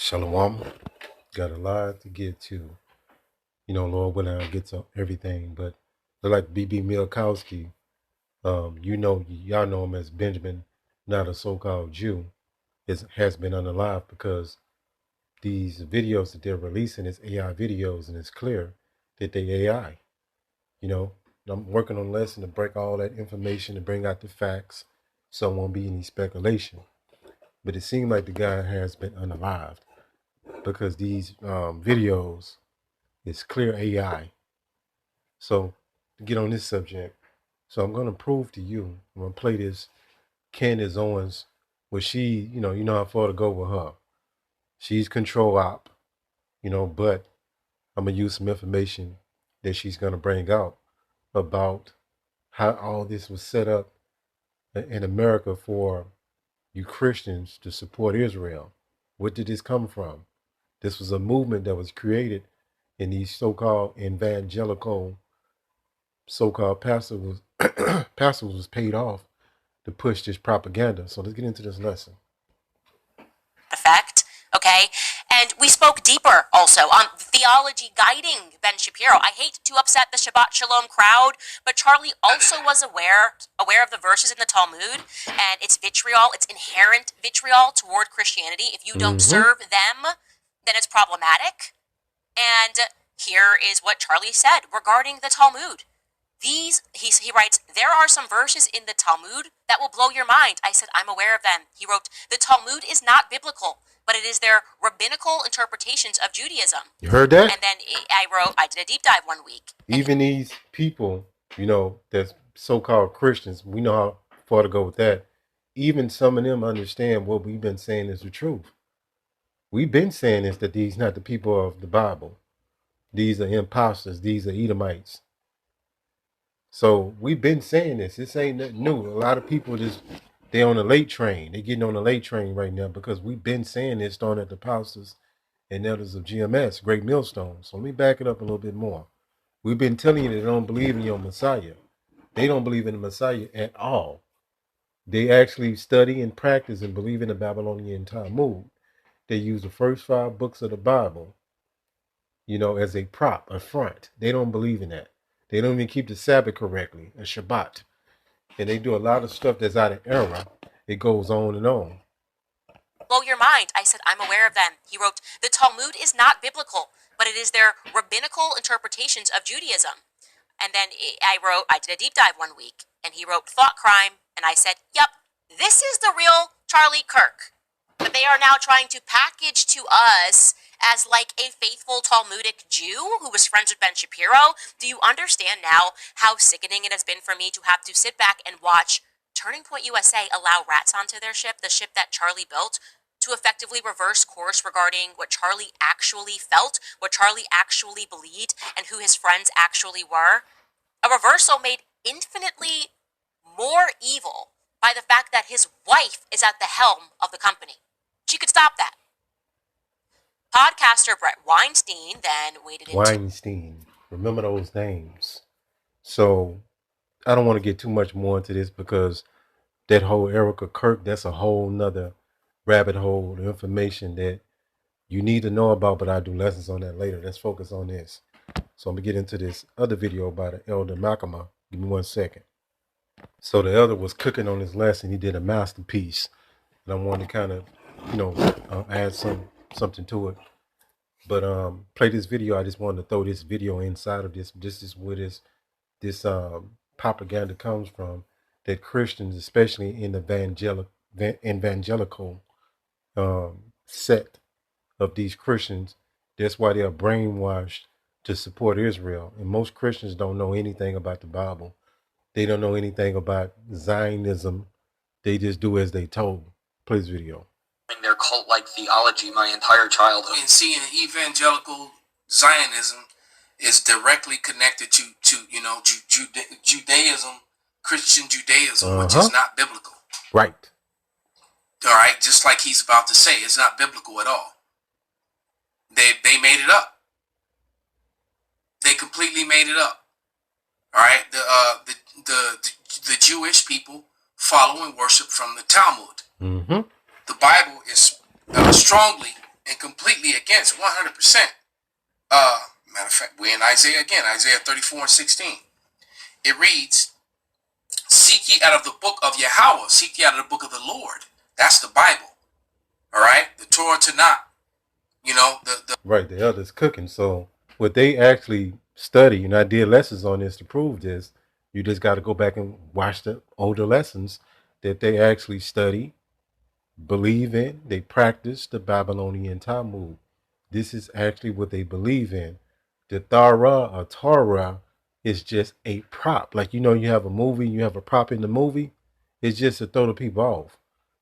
Shalom. Got a lot to get to. Lord willing, I'll get to everything. But like B.B. Milkowski, y'all know him as Benjamin, not a so-called Jew, has been unalive because these videos that they're releasing is AI videos, and it's clear that they AI. You know, I'm working on a lesson to break all that information and bring out the facts, so it won't be any speculation. But it seemed like the guy has been unalived because these videos is clear AI. So to get on this subject, so I'm gonna prove to you. I'm gonna play this Candace Owens, where she, you know how far to go with her. She's control op, but I'm gonna use some information that she's gonna bring out about how all this was set up in America for you Christians to support Israel. Where did this come from? This was a movement that was created in these so-called evangelical so-called pastors was paid off to push this propaganda. So let's get into this lesson. Effect, okay? And we spoke deeper also on theology guiding Ben Shapiro. I hate to upset the Shabbat Shalom crowd, but Charlie also was aware of the verses in the Talmud and its vitriol, its inherent vitriol toward Christianity. If you don't serve them, then it's problematic. And here is what Charlie said regarding the Talmud. He writes, there are some verses in the Talmud that will blow your mind. I said, I'm aware of them. He wrote, the Talmud is not biblical, but it is their rabbinical interpretations of Judaism. You heard that? And then I did a deep dive one week. Even these people, that's so-called Christians, we know how far to go with that. Even some of them understand what we've been saying is the truth. We've been saying is that these not the people of the Bible. These are imposters. These are Edomites. So we've been saying this. This ain't nothing new. A lot of people they on the late train. They're getting on the late train right now because we've been saying this, starting at the pastors and elders of GMS, Great Millstone. So let me back it up a little bit more. We've been telling you they don't believe in your Messiah. They don't believe in the Messiah at all. They actually study and practice and believe in the Babylonian Talmud. They use the first 5 books of the Bible, as a prop, a front. They don't believe in that. They don't even keep the Sabbath correctly, a Shabbat. And they do a lot of stuff that's out of error. It goes on and on. Blow your mind. I said, I'm aware of them. He wrote, the Talmud is not biblical, but it is their rabbinical interpretations of Judaism. And then I did a deep dive one week, and he wrote thought crime, and I said, yep, this is the real Charlie Kirk. But they are now trying to package to us as like a faithful Talmudic Jew who was friends with Ben Shapiro. Do you understand now how sickening it has been for me to have to sit back and watch Turning Point USA allow rats onto their ship, the ship that Charlie built, to effectively reverse course regarding what Charlie actually felt, what Charlie actually believed, and who his friends actually were? A reversal made infinitely more evil by the fact that his wife is at the helm of the company. She could stop that. Podcaster Brett Weinstein then waded into... Weinstein. Remember those names. So I don't want to get too much more into this because that whole Erica Kirk, that's a whole nother rabbit hole of information that you need to know about, but I'll do lessons on that later. Let's focus on this. So I'm going to get into this other video about an elder Makama. Give me 1 second. So the elder was cooking on his lesson. He did a masterpiece. And I wanted to kind of, add something to it. But play this video. I just wanted to throw this video inside of this. This is where this propaganda comes from, that Christians, especially in the evangelical set of these Christians, that's why they are brainwashed to support Israel. And most Christians don't know anything about the Bible. They don't know anything about Zionism. They just do as they told. Play this video. Their cult-like theology my entire childhood. And seeing evangelical Zionism is directly connected to Judaism, Christian Judaism, which is not biblical. Right. All right, just like he's about to say, it's not biblical at all. They made it up. They completely made it up. All right, the Jewish people follow and worship from the Talmud. Mm-hmm. The Bible is strongly and completely against 100%. Matter of fact, we're in Isaiah again, Isaiah 34:16. It reads, seek ye out of the book of Yahweh, seek ye out of the book of the Lord. That's the Bible. All right? The Torah Tanakh. You know, the Right, the elders cooking. So what they actually study, and I did lessons on this to prove this, you just got to go back and watch the older lessons that they actually study, believe in, they practice the Babylonian Talmud. This is actually what they believe in. The Torah is just a prop. Like, you know, you have a movie, you have a prop in the movie, it's just to throw the people off.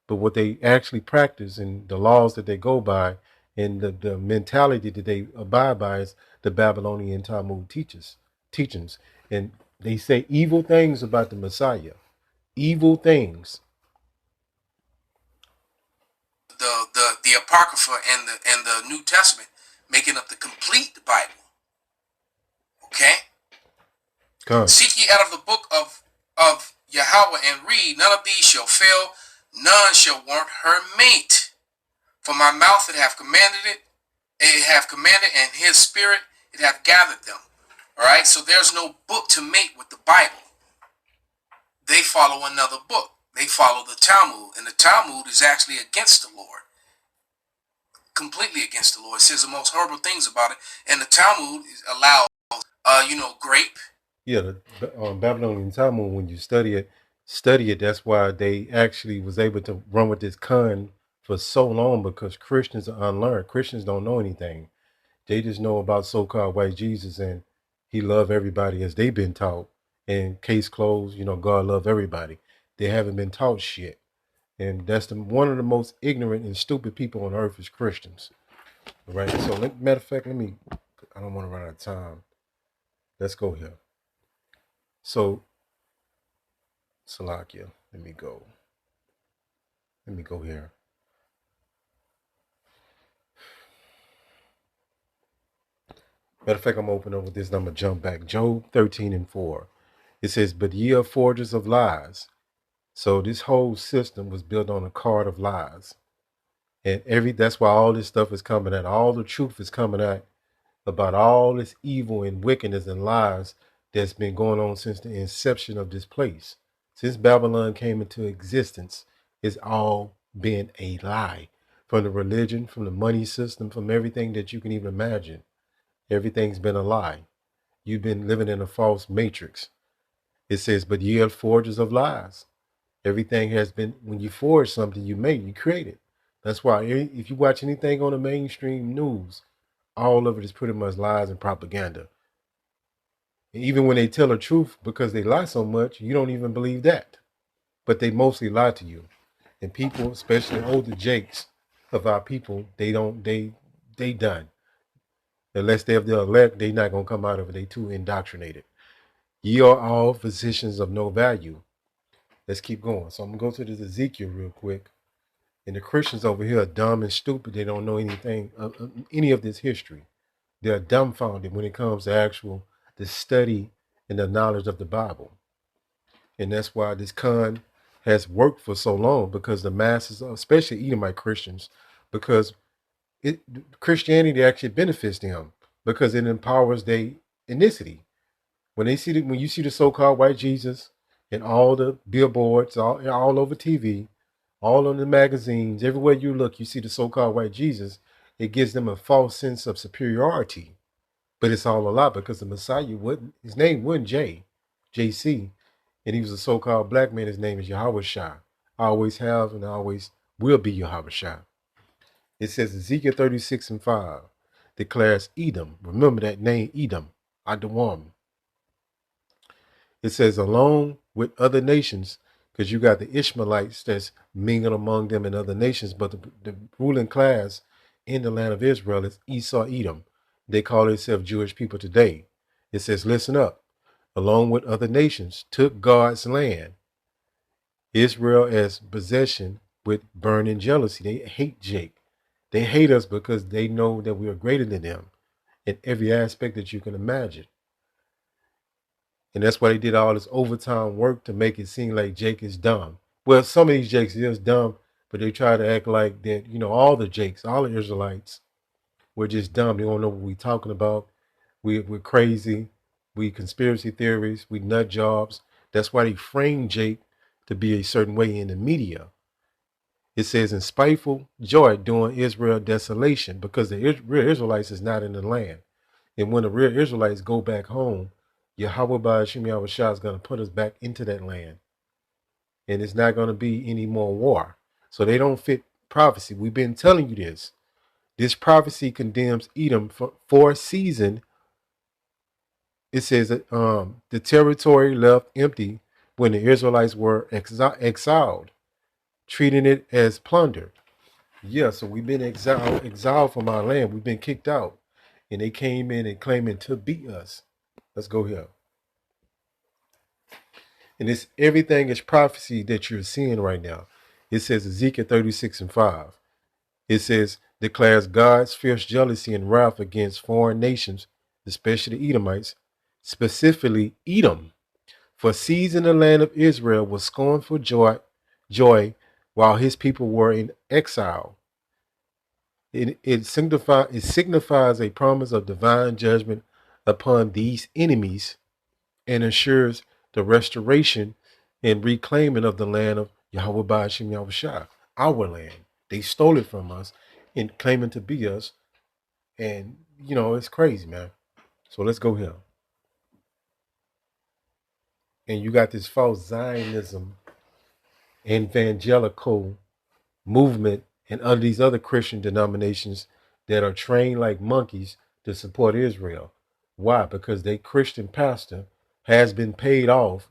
But what they actually practice and the laws that they go by and the mentality that they abide by is the Babylonian Talmud teachings. And they say evil things about the Messiah. Evil things. the Apocrypha and the New Testament making up the complete Bible. Okay? Come. Seek ye out of the book of Yahweh and read, none of these shall fail, none shall want her mate. For my mouth it hath commanded, and his spirit it hath gathered them. Alright, so there's no book to mate with the Bible. They follow another book. They follow the Talmud, and the Talmud is actually against the Lord. Completely against the Lord. It says the most horrible things about it, and the Talmud allows, grape. Yeah, the Babylonian Talmud, when you study it, that's why they actually was able to run with this con for so long, because Christians are unlearned. Christians don't know anything. They just know about so-called white Jesus, and he loved everybody as they've been taught. And case closed, God love everybody. They haven't been taught shit. And that's one of the most ignorant and stupid people on earth is Christians. Right? So, matter of fact, I don't want to run out of time. Let's go here. So, Salakia, let me go here. Matter of fact, I'm open over this and I'm going to jump back. Job 13:4. It says, but ye are forgers of lies. So this whole system was built on a card of lies. And that's why all this stuff is coming out. All the truth is coming out about all this evil and wickedness and lies that's been going on since the inception of this place. Since Babylon came into existence, it's all been a lie. From the religion, from the money system, from everything that you can even imagine. Everything's been a lie. You've been living in a false matrix. It says, but ye are forgers of lies. Everything has been, when you forge something, you create it. That's why if you watch anything on the mainstream news, all of it is pretty much lies and propaganda. And even when they tell the truth, because they lie so much, you don't even believe that. But they mostly lie to you. And people, especially older jakes of our people, they done. Unless they're the elect, they not going to come out of it. They too indoctrinated. Ye are all physicians of no value. Let's keep going. So I'm going to go to this Ezekiel real quick. And the Christians over here are dumb and stupid. They don't know anything of any of this history. They're dumbfounded when it comes to the study and the knowledge of the Bible. And that's why this con has worked for so long, because the masses, especially Edomite Christians, because Christianity actually benefits them because it empowers their ethnicity. When you see the so-called white Jesus and all the billboards, all over TV, all on the magazines, everywhere you look, you see the so-called white Jesus. It gives them a false sense of superiority, but it's all a lie, because the Messiah his name wasn't JC, and he was a so-called black man. His name is Yahweh Shai. I always have and I always will be Yahweh Shai. It says Ezekiel 36:5 declares Edom. Remember that name, Edom, Adawam. It says along with other nations, because you got the Ishmaelites that's mingling among them and other nations, but the ruling class in the land of Israel is Esau, Edom. They call themselves Jewish people today. It says, listen up. Along with other nations, took God's land, Israel as possession, with burning jealousy. They hate Jake. They hate us because they know that we are greater than them in every aspect that you can imagine. And that's why they did all this overtime work to make it seem like Jake is dumb. Well, some of these Jakes is dumb, But they try to act like that, all the Jakes, all the Israelites, we're just dumb. They don't know what we're talking about. We're crazy. We conspiracy theories. We nut jobs. That's why they frame Jake to be a certain way in the media. It says in spiteful joy during Israel desolation, because the real Israelites is not in the land. And when the real Israelites go back home, Yahweh Ba'ashim Yahushua is going to put us back into that land. And it's not going to be any more war. So they don't fit prophecy. We've been telling you this. This prophecy condemns Edom for a season. It says that the territory left empty when the Israelites were exiled, treating it as plunder. Yeah, so we've been exiled from our land. We've been kicked out. And they came in and claiming to beat us. Let's go here. And it's everything is prophecy that you're seeing right now. It says Ezekiel 36:5. It says, declares God's fierce jealousy and wrath against foreign nations, especially the Edomites, specifically Edom. For seizing the land of Israel was scornful joy while his people were in exile. It signifies a promise of divine judgment upon these enemies and ensures the restoration and reclaiming of the land of Yahweh Ba'ashim Yahushua, our land. They stole it from us and claiming to be us. And, it's crazy, man. So let's go here. And you got this false Zionism, evangelical movement, and other these other Christian denominations that are trained like monkeys to support Israel. Why? Because their Christian pastor has been paid off,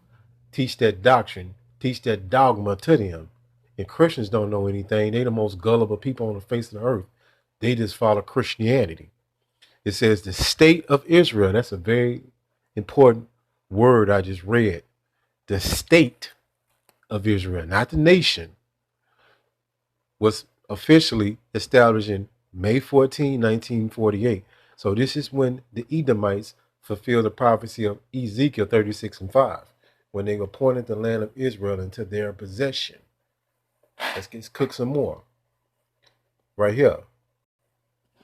teach that doctrine, teach that dogma to them. And Christians don't know anything. They the most gullible people on the face of the earth. They just follow Christianity. It says the state of Israel. That's a very important word I just read. The state of Israel, not the nation, was officially established in May 14, 1948. So this is when the Edomites fulfilled the prophecy of Ezekiel 36:5, when they appointed the land of Israel into their possession. Let's cook some more. Right here.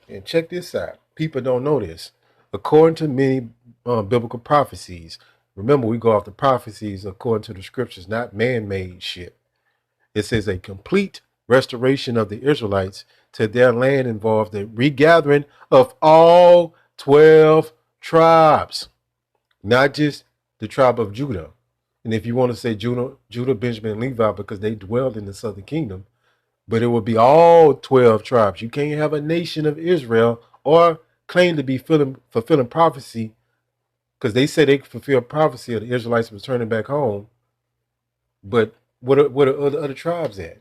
And check this out. People don't know this. According to many biblical prophecies, remember we go off the prophecies according to the scriptures, not man-made shit. It says a complete restoration of the Israelites to their land involved the regathering of all 12 tribes, not just the tribe of Judah. And if you want to say Judah, Benjamin, and Levi, because they dwelled in the southern kingdom, but it would be all 12 tribes. You can't have a nation of Israel or claim to be fulfilling prophecy, because they say they fulfill prophecy of the Israelites returning back home. But what are other tribes at?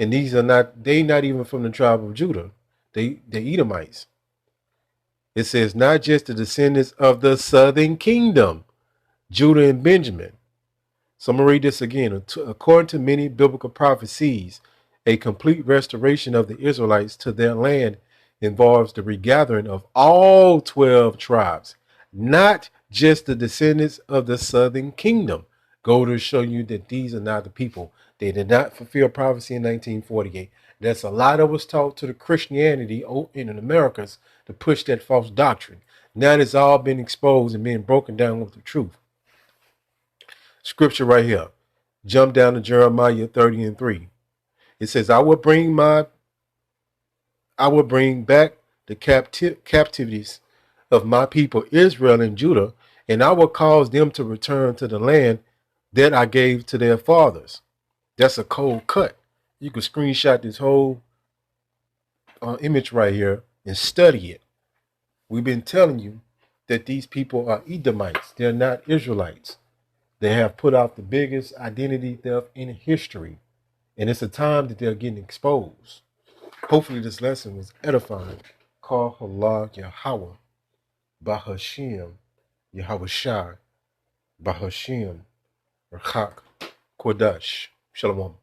And these are not even from the tribe of Judah. They Edomites. It says not just the descendants of the southern kingdom, Judah and Benjamin. So I'm going to read this again. According to many biblical prophecies, a complete restoration of the Israelites to their land involves the regathering of all 12 tribes, not just the descendants of the southern kingdom. Go to show you that these are not the people. They did not fulfill prophecy in 1948. That's a lie that was taught to the Christianity in the Americas to push that false doctrine. Now it's all been exposed and being broken down with the truth. Scripture right here. Jump down to Jeremiah 30:3. It says, I will bring back the captivities of my people Israel and Judah, and I will cause them to return to the land that I gave to their fathers. That's a cold cut. You can screenshot this whole image right here and study it. We've been telling you that these people are Edomites. They're not Israelites. They have put out the biggest identity theft in history. And it's a time that they're getting exposed. Hopefully this lesson was edifying. Call Allah Yahweh, Bahashim, Yahweh Shai, Bahashim, Rachak, Kodash. Shalom.